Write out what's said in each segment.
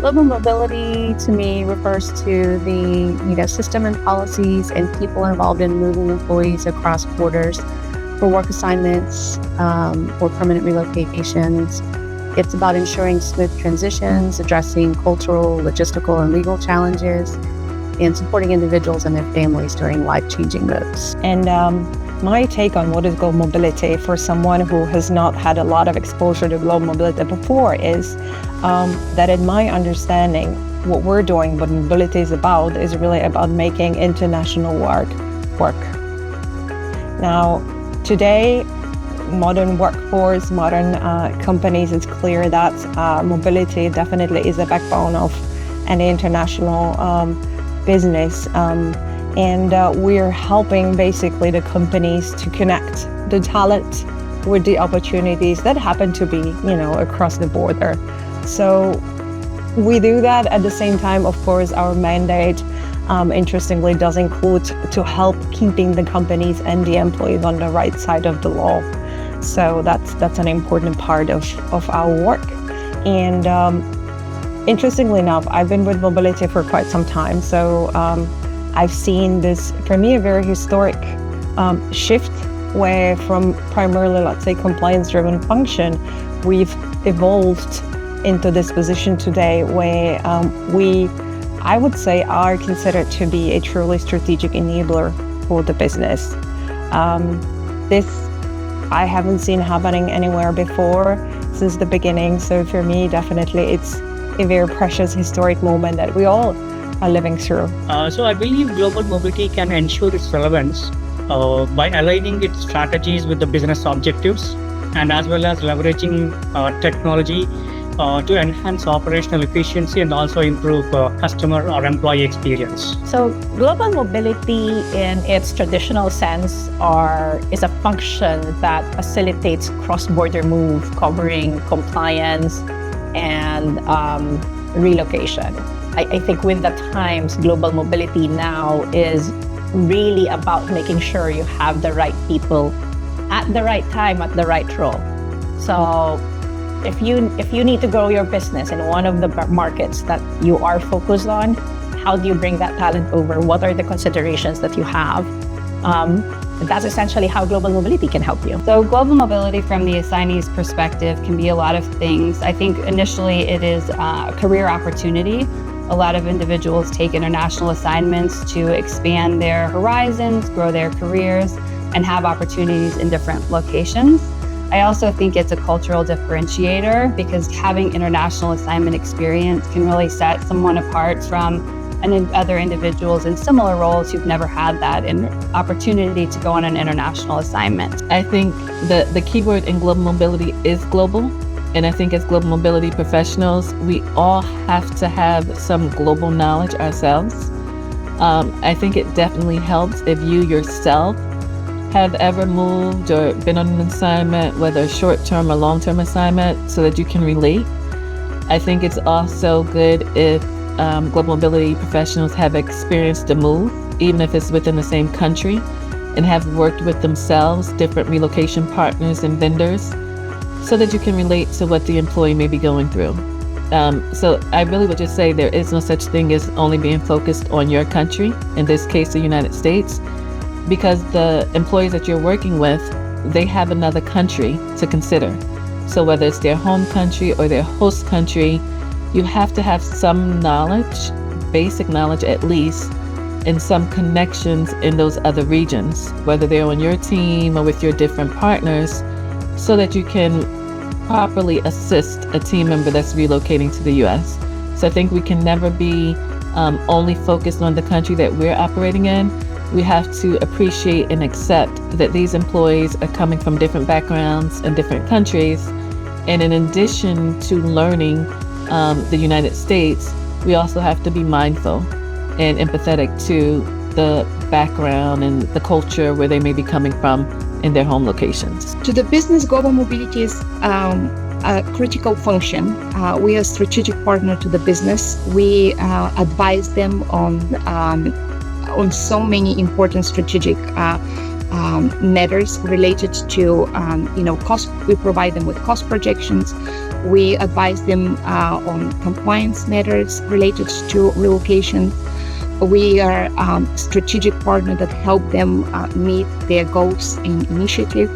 Global mobility to me refers to the system and policies and people involved in moving employees across borders for work assignments or permanent relocations. It's about ensuring smooth transitions, addressing cultural, logistical, and legal challenges, and supporting individuals and their families during life-changing moves. And my take on what is global mobility for someone who has not had a lot of exposure to global mobility before is that in my understanding, what we're doing, what mobility is really about making international work. Now, today, modern workforce, modern companies, it's clear that mobility definitely is the backbone of any international business. And we're helping basically the companies to connect the talent with the opportunities that happen to be, across the border. So we do that. At the same time, of course, our mandate, interestingly, does include to help keeping the companies and the employees on the right side of the law. So that's an important part of our work. And interestingly enough, I've been with mobility for quite some time. So I've seen this, for me, a very historic shift where from primarily, let's say, compliance-driven function, we've evolved into this position today where I would say, are considered to be a truly strategic enabler for the business. This I haven't seen happening anywhere before since the beginning. So for me, definitely, it's a very precious historic moment that we all are living through. So I believe global mobility can ensure its relevance by aligning its strategies with the business objectives and as well as leveraging technology to enhance operational efficiency and also improve customer or employee experience. So global mobility in its traditional sense is a function that facilitates cross-border move covering compliance and relocation. I think with the times, global mobility now is really about making sure you have the right people at the right time, at the right role. So if you need to grow your business in one of the markets that you are focused on, how do you bring that talent over? What are the considerations that you have? That's essentially how global mobility can help you. So global mobility from the assignee's perspective can be a lot of things. I think initially it is a career opportunity. A lot of individuals take international assignments to expand their horizons, grow their careers, and have opportunities in different locations. I also think it's a cultural differentiator because having international assignment experience can really set someone apart from other individuals in similar roles who've never had that opportunity to go on an international assignment. I think the keyword in global mobility is global. And I think as global mobility professionals, we all have to have some global knowledge ourselves. I think it definitely helps if you yourself have ever moved or been on an assignment, whether a short-term or long-term assignment, so that you can relate. I think it's also good if global mobility professionals have experienced a move, even if it's within the same country, and have worked with themselves, different relocation partners and vendors, so that you can relate to what the employee may be going through. So I really would just say there is no such thing as only being focused on your country, in this case, the United States, because the employees that you're working with, they have another country to consider. So whether it's their home country or their host country, you have to have some knowledge, basic knowledge at least, and some connections in those other regions, whether they're on your team or with your different partners, so that you can properly assist a team member that's relocating to the U.S. So I think we can never be only focused on the country that we're operating in. We have to appreciate and accept that these employees are coming from different backgrounds and different countries. And in addition to learning the United States, we also have to be mindful and empathetic to the background and the culture where they may be coming from in their home locations. To the business, global mobility is a critical function. We are a strategic partner to the business. We advise them on so many important strategic matters related to cost. We provide them with cost projections, We advise them on compliance matters related to relocation. We are a strategic partner that help them meet their goals and initiatives.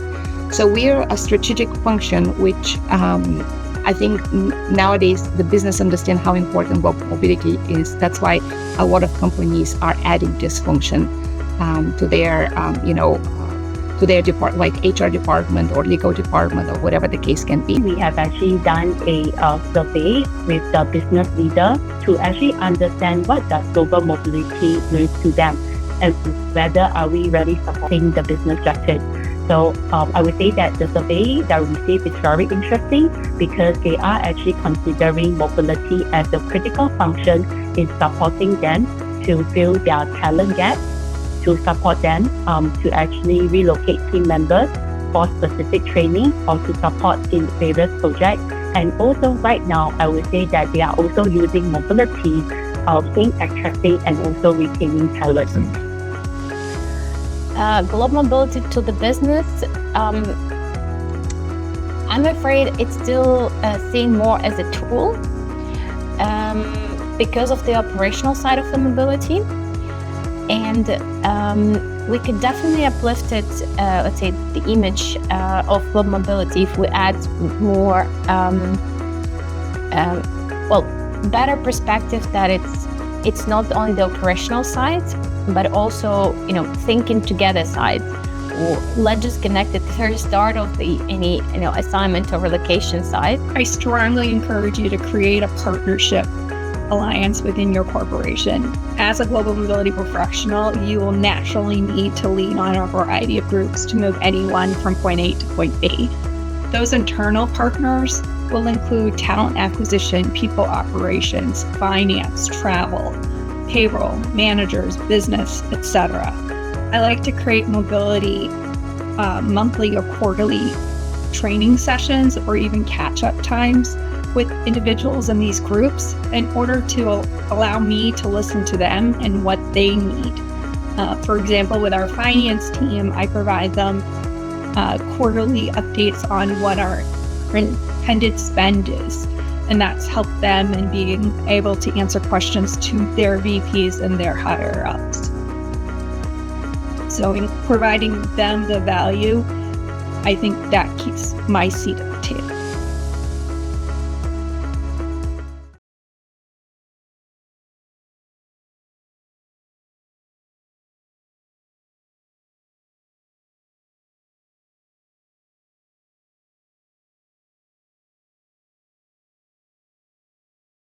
So we are a strategic function, which I think nowadays the business understand how important mobility is. That's why a lot of companies are adding this function to their, to their department, like HR department or legal department or whatever the case can be. We have actually done a survey with the business leader to actually understand what does global mobility mean to them and whether are we really supporting the business strategy. So I would say that the survey that we received is very interesting because they are actually considering mobility as a critical function in supporting them to fill their talent gap, to support them to actually relocate team members for specific training or to support in various projects. And also right now, I would say that they are also using mobility in attracting and also retaining talent. Global mobility to the business, I'm afraid it's still seen more as a tool because of the operational side of the mobility. And we could definitely uplift it, let's say, the image of global mobility if we add more, better perspective that it's not only the operational side, but also, thinking together side. Let's just connect at the very start of any assignment or relocation side. I strongly encourage you to create a partnership alliance within your corporation. As a global mobility professional, you will naturally need to lean on a variety of groups to move anyone from point A to point B. Those internal partners will include talent acquisition, people operations, finance, travel, payroll, managers, business, etc. I like to create mobility monthly or quarterly training sessions or even catch-up times with individuals in these groups in order to allow me to listen to them and what they need. For example, with our finance team, I provide them quarterly updates on what our intended spend is, and that's helped them in being able to answer questions to their VPs and their higher ups. So in providing them the value, I think that keeps my seat at the